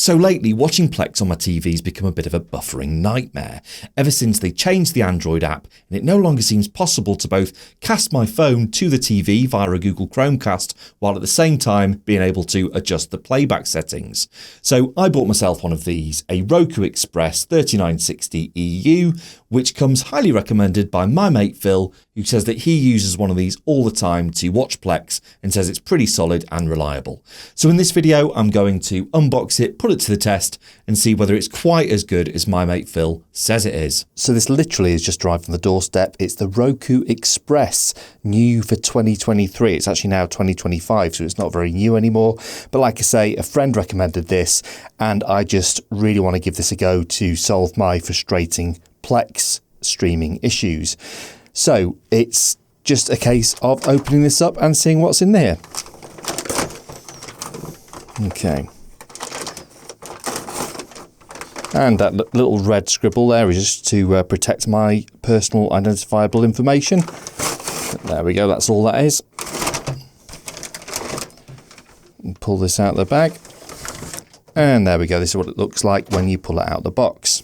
So lately, watching Plex on my TV's become a bit of a buffering nightmare, ever since they changed the Android app and it no longer seems possible to both cast my phone to the TV via a Google Chromecast while at the same time being able to adjust the playback settings. So I bought myself one of these, a ROKU Express 3960 EU, which comes highly recommended by my mate Phil, who says that he uses one of these all the time to watch Plex and says it's pretty solid and reliable. So in this video, I'm going to unbox it, put it to the test and see whether it's quite as good as my mate Phil says it is. So this literally is just arrived from the doorstep. It's the ROKU Express, new for 2023. It's actually now 2025, so it's not very new anymore. But like I say, a friend recommended this and I just really want to give this a go to solve my frustrating Plex streaming issues. So it's just a case of opening this up and seeing what's in there. Okay. And that little red scribble there is just to protect my personal identifiable information. There we go, that's all that is. And pull this out of the bag. And there we go, this is what it looks like when you pull it out of the box.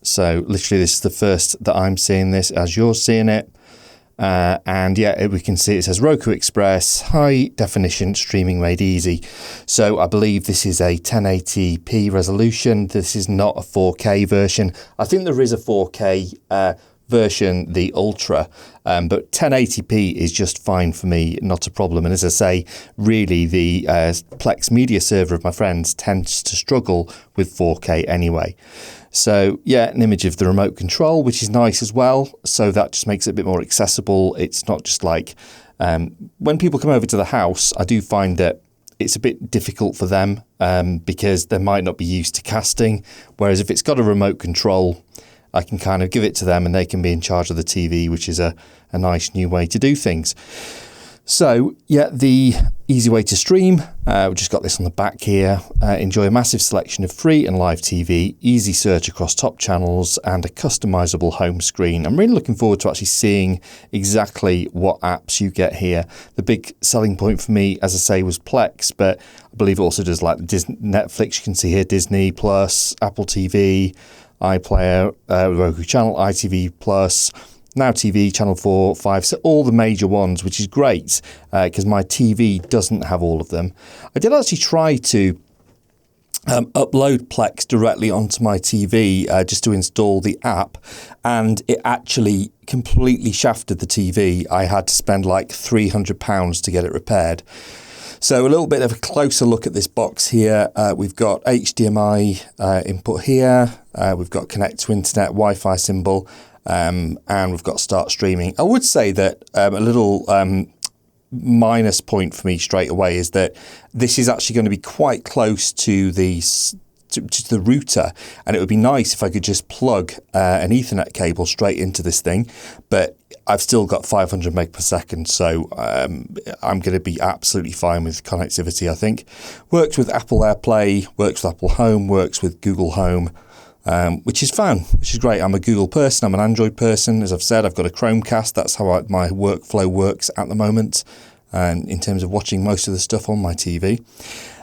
So literally this is the first that I'm seeing this as you're seeing it. And yeah, we can see it says ROKU Express, high definition streaming made easy. So I believe this is a 1080p resolution. This is not a 4K version. I think there is a 4K version, the Ultra, but 1080p is just fine for me, not a problem. And as I say, really the Plex media server of my friends tends to struggle with 4K anyway. So yeah, an image of the remote control, which is nice as well. So that just makes it a bit more accessible. It's not just like, when people come over to the house, I do find that it's a bit difficult for them because they might not be used to casting. Whereas if it's got a remote control, I can kind of give it to them and they can be in charge of the TV, which is a nice new way to do things. So yeah, the easy way to stream, we've just got this on the back here. Enjoy a massive selection of free and live TV, easy search across top channels and a customizable home screen. I'm really looking forward to actually seeing exactly what apps you get here. The big selling point for me, as I say, was Plex, but I believe it also does like Netflix. You can see here Disney Plus, Apple TV, iPlayer, Roku Channel, ITV Plus, Now TV, Channel 4, 5, so all the major ones, which is great because my TV doesn't have all of them. I did actually try to upload Plex directly onto my TV just to install the app, and it actually completely shafted the TV. I had to spend like £300 to get it repaired. So a little bit of a closer look at this box here. We've got HDMI input here. We've got connect to internet, Wi-Fi symbol, and we've got start streaming. I would say that a little minus point for me straight away is that this is actually going to be quite close to the router, and it would be nice if I could just plug an Ethernet cable straight into this thing, but I've still got 500 meg per second, so I'm going to be absolutely fine with connectivity, I think. Works with Apple AirPlay, works with Apple Home, works with Google Home, which is fun, which is great. I'm a Google person, I'm an Android person. As I've said, I've got a Chromecast. That's how my workflow works at the moment, in terms of watching most of the stuff on my TV.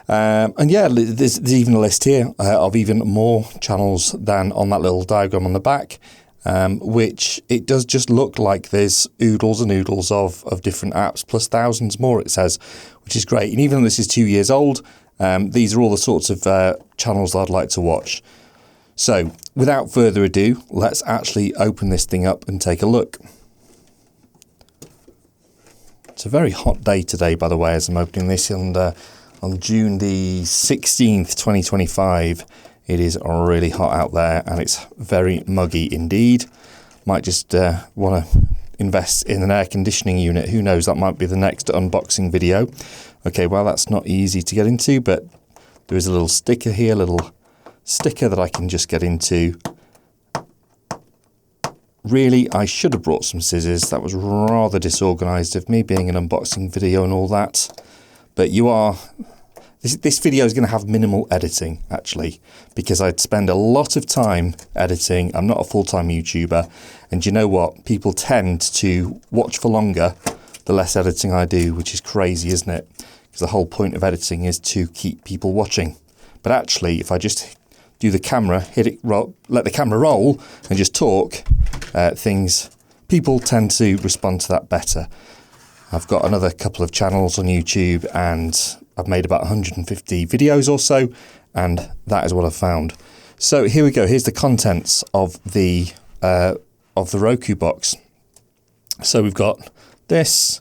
And yeah, there's even a list here of even more channels than on that little diagram on the back, which it does just look like there's oodles and oodles of different apps, plus thousands more, it says, which is great. And even though this is 2 years old, these are all the sorts of channels I'd like to watch. So without further ado, let's actually open this thing up and take a look. It's a very hot day today, by the way, as I'm opening this, and on June the 16th, 2025, it is really hot out there and it's very muggy indeed. Might just want to invest in an air conditioning unit. Who knows, that might be the next unboxing video. Okay, well, that's not easy to get into, but there is a little sticker here, little sticker that I can just get into. Really, I should have brought some scissors. That was rather disorganised of me, being an unboxing video and all that. But this video is going to have minimal editing, actually, because I'd spend a lot of time editing. I'm not a full-time YouTuber, and you know what? People tend to watch for longer the less editing I do, which is crazy, isn't it? Because the whole point of editing is to keep people watching. But actually, if I just do the camera, let the camera roll and just talk, people tend to respond to that better. I've got another couple of channels on YouTube and I've made about 150 videos or so, and that is what I've found. So here we go. Here's the contents of the Roku box. So we've got this,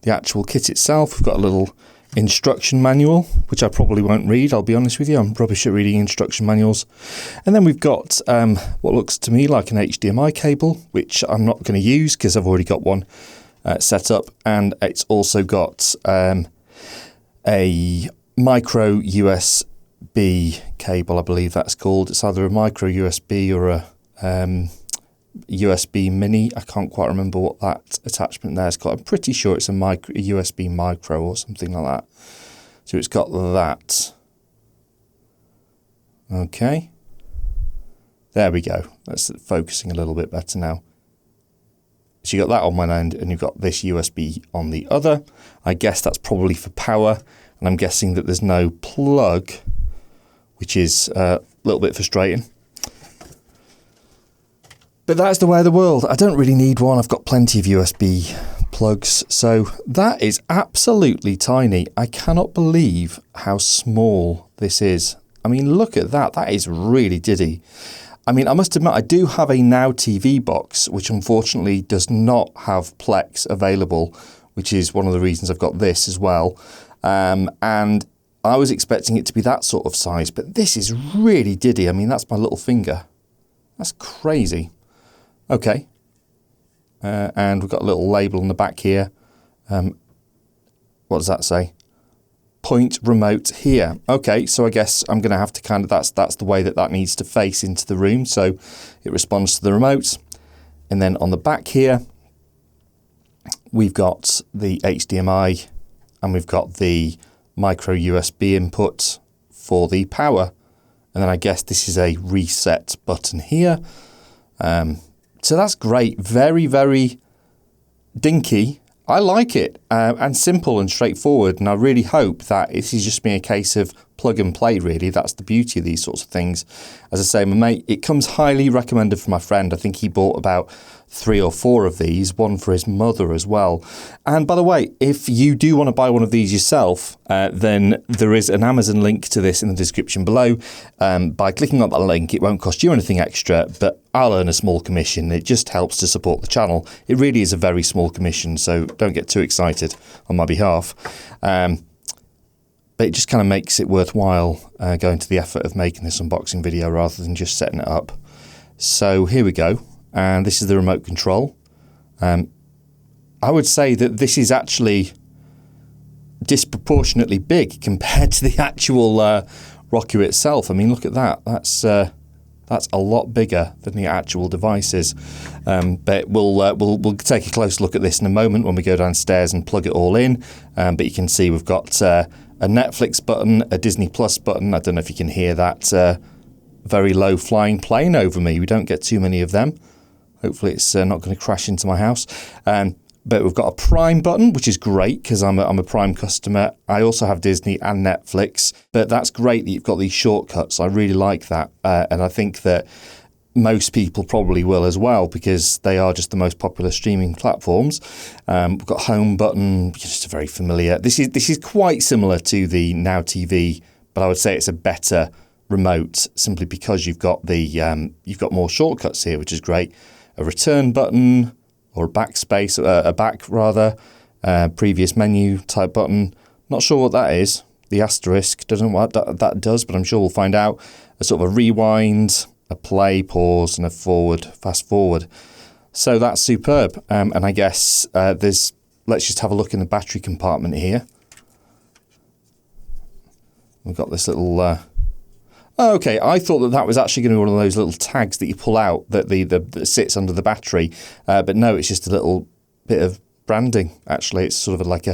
the actual kit itself. We've got a little instruction manual, which I probably won't read, I'll be honest with you. I'm rubbish at reading instruction manuals. And then we've got what looks to me like an HDMI cable, which I'm not going to use because I've already got one set up. And it's also got a micro USB cable, I believe that's called. It's either a micro USB or a USB mini. I can't quite remember what that attachment there is called. I'm pretty sure it's a USB micro or something like that. So it's got that. Okay. There we go. That's focusing a little bit better now. So you got that on one end and you've got this USB on the other. I guess that's probably for power, and I'm guessing that there's no plug, which is a little bit frustrating. But that's the way of the world. I don't really need one. I've got plenty of USB plugs. So that is absolutely tiny. I cannot believe how small this is. I mean, look at that. That is really diddy. I mean, I must admit, I do have a Now TV box, which unfortunately does not have Plex available, which is one of the reasons I've got this as well. And I was expecting it to be that sort of size, but this is really diddy. I mean, that's my little finger. That's crazy. Okay, and we've got a little label on the back here. What does that say? Point remote here. Okay, so I guess I'm going to have to that's the way that needs to face into the room, so it responds to the remote. And then on the back here, we've got the HDMI and we've got the micro USB input for the power. And then I guess this is a reset button here. So that's great. Very, very dinky. I like it, and simple and straightforward. And I really hope that this is just being a case of plug and play, really. That's the beauty of these sorts of things. As I say, my mate, it comes highly recommended from my friend. I think he bought about 3 or 4 of these, one for his mother as well. And by the way, if you do want to buy one of these yourself, then there is an Amazon link to this in the description below. By clicking on that link, it won't cost you anything extra, but I'll earn a small commission. It just helps to support the channel. It really is a very small commission, so don't get too excited on my behalf. But it just kind of makes it worthwhile going to the effort of making this unboxing video rather than just setting it up. So here we go. And this is the remote control. I would say that this is actually disproportionately big compared to the actual ROKU itself. I mean, look at that. That's a lot bigger than the actual device is. But we'll take a close look at this in a moment when we go downstairs and plug it all in. But you can see we've got a Netflix button, a Disney Plus button. I don't know if you can hear that very low flying plane over me. We don't get too many of them. Hopefully it's not going to crash into my house. But we've got a Prime button, which is great because I'm a Prime customer. I also have Disney and Netflix. But that's great that you've got these shortcuts. I really like that. And I think that most people probably will as well because they are just the most popular streaming platforms. We've got Home button, just very familiar. This is quite similar to the Now TV, but I would say it's a better remote simply because you've got more shortcuts here, which is great. A return button or a backspace, a back rather, previous menu type button. Not sure what that is. The asterisk doesn't what that does, but I'm sure we'll find out. A sort of a rewind, a play, pause, and a forward, fast forward. So that's superb. And I guess let's just have a look in the battery compartment here. We've got this little. Okay, I thought that was actually going to be one of those little tags that you pull out that sits under the battery, but no, it's just a little bit of branding. Actually, it's sort of like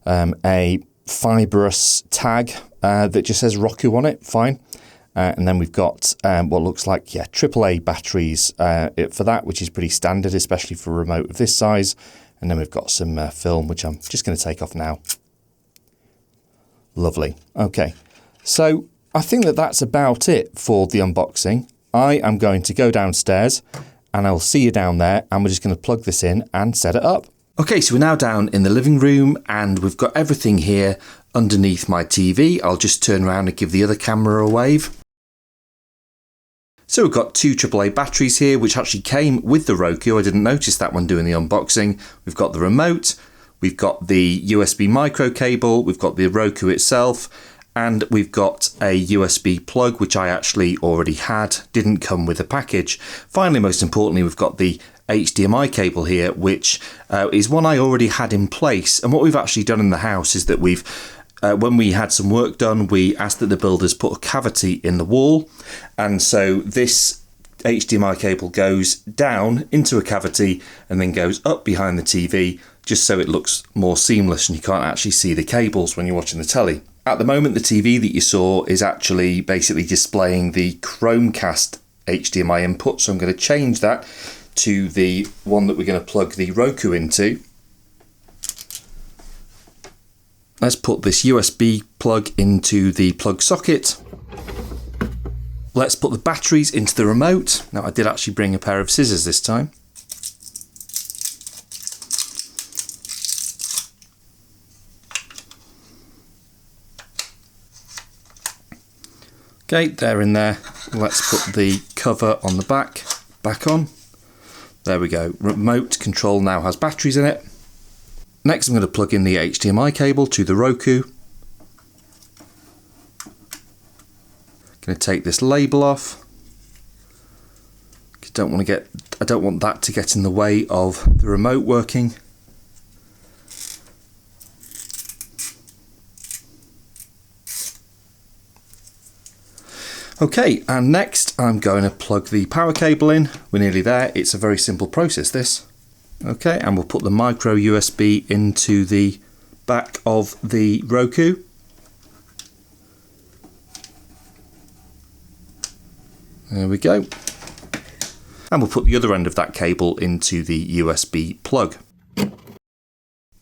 a fibrous tag that just says ROKU on it. Fine, and then we've got what looks like AAA batteries for that, which is pretty standard, especially for a remote of this size. And then we've got some film, which I'm just going to take off now. Lovely. Okay. So I think that that's about it for the unboxing. I am going to go downstairs and I'll see you down there, and we're just going to plug this in and set it up. Okay, so we're now down in the living room and we've got everything here underneath my TV. I'll just turn around and give the other camera a wave. So we've got two AAA batteries here, which actually came with the Roku. I didn't notice that when doing the unboxing. We've got the remote, we've got the USB micro cable, we've got the Roku itself, and we've got a USB plug, which I actually already had, didn't come with a package. Finally, most importantly, we've got the HDMI cable here, which is one I already had in place. And what we've actually done in the house is that we've, when we had some work done, we asked that the builders put a cavity in the wall. And so this HDMI cable goes down into a cavity and then goes up behind the TV, just so it looks more seamless and you can't actually see the cables when you're watching the telly. At the moment, the TV that you saw is actually basically displaying the Chromecast HDMI input, so I'm going to change that to the one that we're going to plug the Roku into. Let's put this USB plug into the plug socket. Let's put the batteries into the remote. Now, I did actually bring a pair of scissors this time. Okay, they're in there. Let's put the cover on the back on. There we go. Remote control now has batteries in it. Next, I'm going to plug in the HDMI cable to the Roku. Going to take this label off. I don't want that to get in the way of the remote working. Okay, and next I'm going to plug the power cable in. We're nearly there. It's a very simple process, this. Okay, and we'll put the micro USB into the back of the Roku. There we go. And we'll put the other end of that cable into the USB plug.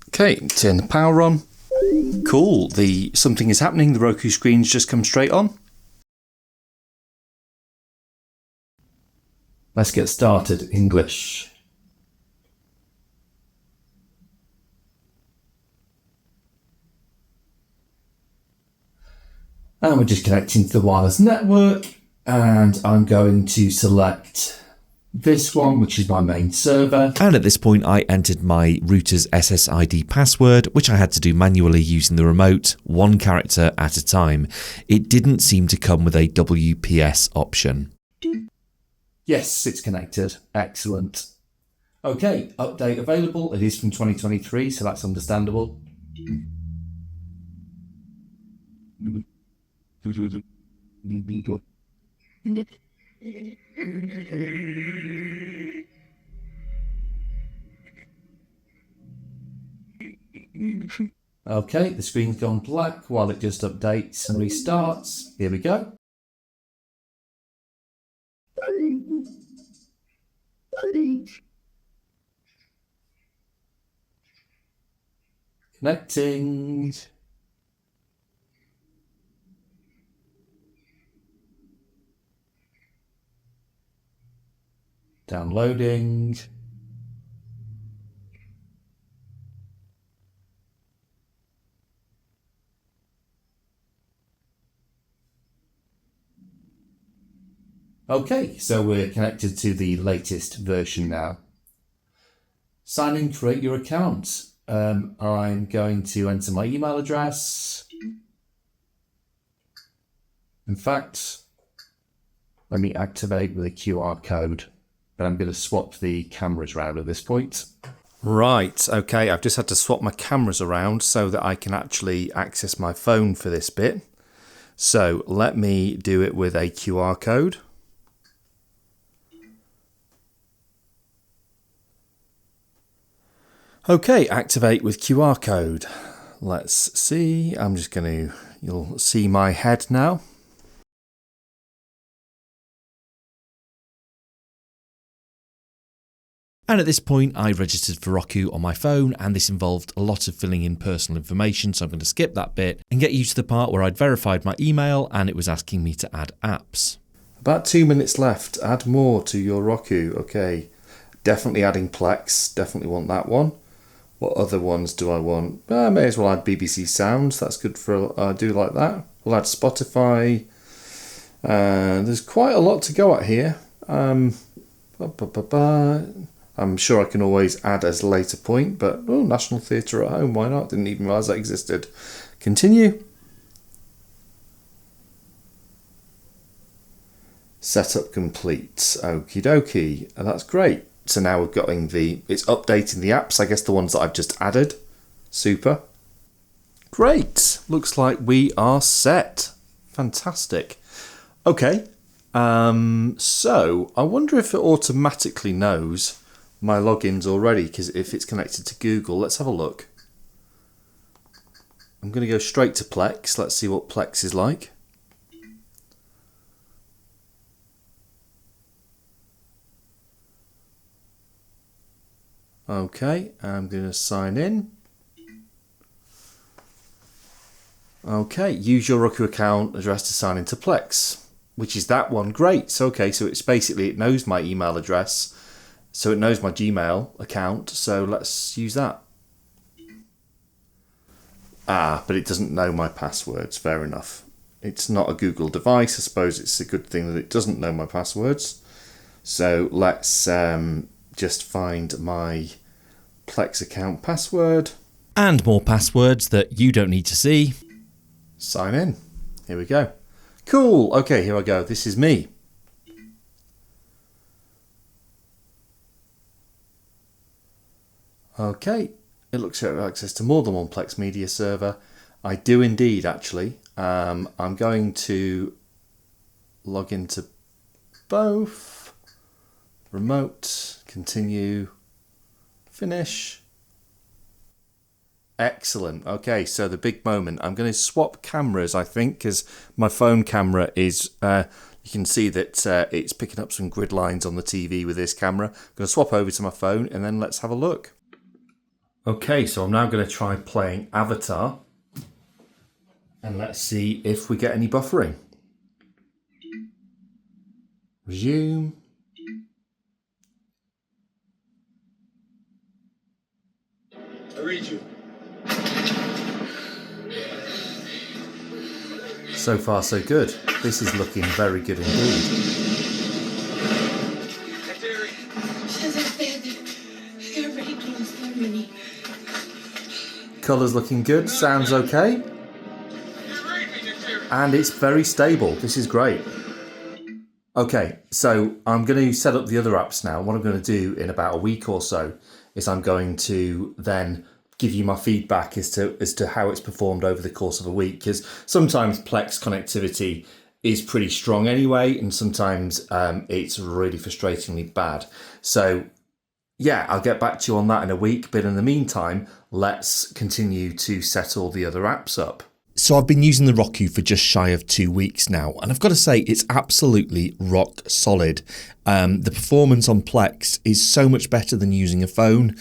Okay, turn the power on. Cool, something is happening. The Roku screen's just come straight on. Let's get started. English. And we're just connecting to the wireless network, and I'm going to select this one, which is my main server. And at this point, I entered my router's SSID password, which I had to do manually using the remote, one character at a time. It didn't seem to come with a WPS option. Yes, it's connected. Excellent. Okay, update available. It is from 2023, so that's understandable. Okay, the screen's gone black while it just updates and restarts. Here we go. Connecting. Downloading. Okay, so we're connected to the latest version now. Sign in, create your account. I'm going to enter my email address. In fact, let me activate with a QR code, but I'm going to swap the cameras around at this point. Right, okay, I've just had to swap my cameras around so that I can actually access my phone for this bit. So let me do it with a QR code. Okay, activate with QR code. Let's see, you'll see my head now. And at this point, I registered for Roku on my phone, and this involved a lot of filling in personal information, so I'm going to skip that bit and get you to the part where I'd verified my email and it was asking me to add apps. About 2 minutes left. Add more to your Roku. Okay, definitely adding Plex. Definitely want that one. What other ones do I want? I may as well add BBC Sounds. That's good for. I do like that. We'll add Spotify. There's quite a lot to go at here. I'm sure I can always add as a later point, but National Theatre at Home, why not? Didn't even realise that existed. Continue. Setup complete. Okie dokie. That's great. So now we're getting it's updating the apps, I guess the ones that I've just added. Super. Great. Looks like we are set. Fantastic. Okay. So I wonder if it automatically knows my logins already, because if it's connected to Google, let's have a look. I'm going to go straight to Plex. Let's see what Plex is like. Okay, I'm going to sign in. Okay, use your Roku account address to sign into Plex, which is that one. Great. So, okay, so it's basically, it knows my email address. So it knows my Gmail account, so let's use that. But it doesn't know my passwords, fair enough. It's not a Google device, I suppose it's a good thing that it doesn't know my passwords. So let's just find my Plex account password. And more passwords that you don't need to see. Sign in. Here we go. Cool, okay, here I go. This is me. Okay, it looks like I have access to more than one Plex media server. I do indeed, actually. I'm going to log into both. Remote, continue, finish. Excellent. Okay, so the big moment. I'm going to swap cameras, I think, because my phone camera is... you can see that it's picking up some grid lines on the TV with this camera. I'm going to swap over to my phone and then let's have a look. Okay, so I'm now going to try playing Avatar, and let's see if we get any buffering. Resume. I read you. So far, so good. This is looking very good indeed. Colours looking good, sounds okay. And it's very stable, this is great. Okay, so I'm going to set up the other apps now. What I'm going to do in about a week or so is I'm going to then give you my feedback as to how it's performed over the course of a week, because sometimes Plex connectivity is pretty strong anyway, and sometimes it's really frustratingly bad. So yeah, I'll get back to you on that in a week, but in the meantime, let's continue to set all the other apps up. So I've been using the Roku for just shy of 2 weeks now, and I've got to say it's absolutely rock solid. The performance on Plex is so much better than using a phone.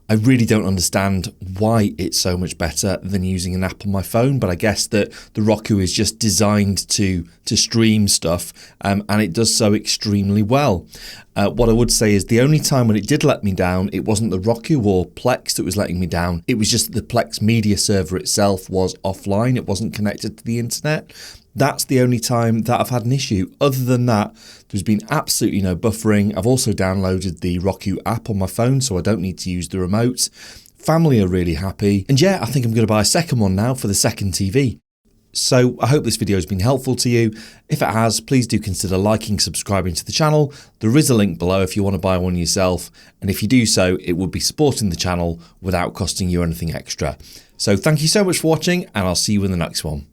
I really don't understand why it's so much better than using an app on my phone, but I guess that the Roku is just designed to stream stuff, and it does so extremely well. What I would say is the only time when it did let me down, it wasn't the Roku or Plex that was letting me down. It was just that the Plex media server itself was offline. It wasn't connected to the internet. That's the only time that I've had an issue. Other than that, there's been absolutely no buffering. I've also downloaded the Roku app on my phone, so I don't need to use the remote. Family are really happy. And yeah, I think I'm going to buy a second one now for the second TV. So I hope this video has been helpful to you. If it has, please do consider liking, subscribing to the channel. There is a link below if you want to buy one yourself. And if you do so, it would be supporting the channel without costing you anything extra. So thank you so much for watching, and I'll see you in the next one.